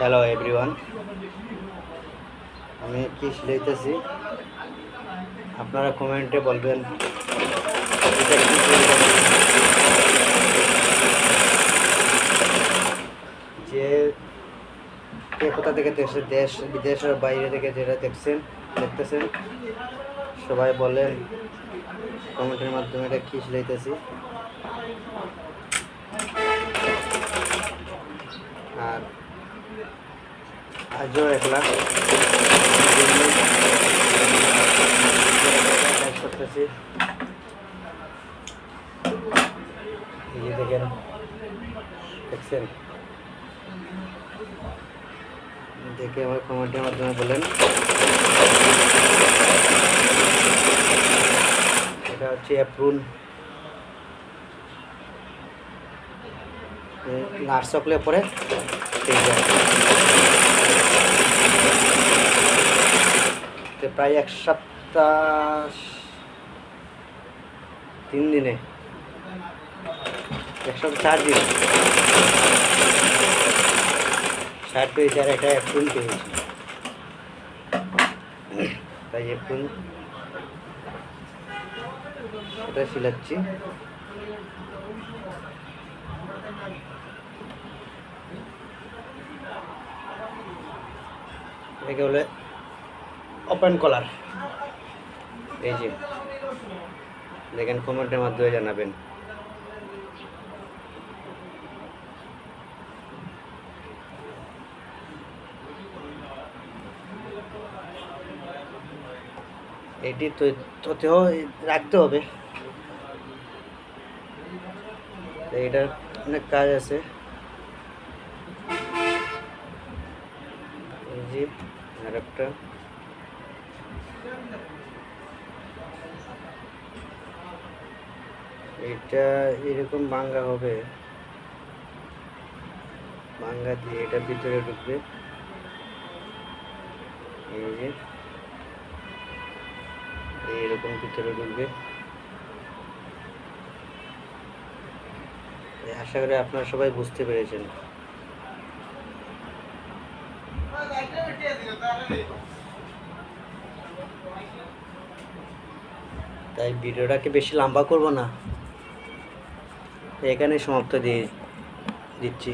Hello everyone, আমি কি সিলাইতেছি আপনারা কমেন্টে বলবেন এটা কি যে কে কোথা থেকে দেখছে, দেশ বিদেশের বাইরে থেকে যেটা দেখতেছেন সবাই বলেন কমেন্টের মাধ্যমে এটা কি সিলাইতেছি। আর আজও একলা করতেছি, এই যে দেখছেন, দেখে আমার কমেন্টের মাধ্যমে বলেন। এটা হচ্ছে অ্যাপ্রুন নাট সকলে পরে প্রায় 1 সপ্তাহ 3 দিনে 1 সপ্তাহ 4 দিন শার্ট পেয়েছি আর একটা অ্যাপ্রুন পেয়েছি, তাই অ্যাপ্রুন এটা সিলাচ্ছি। এটাকে বলে ওপেন কলার। এই যে দেখেন, কমেন্টের মাধ্যমে জানাবেন। এটি তথ্যও রাখতে হবে, এটার অনেক কাজ আছে। এই যে আরেকটা, এটা এরকম ভাঙ্গা হবে, ভাঙ্গা দিয়ে এটা ভিতরে ঢুকবে। এই যে এইরকম ভিতরে ঢুকবে। আশা করি আপনারা সবাই বুঝতে পেরেছেন। তাই ভিডিওটাকে বেশি লম্বা করব না, এখানে সমাপ্ত দিচ্ছি।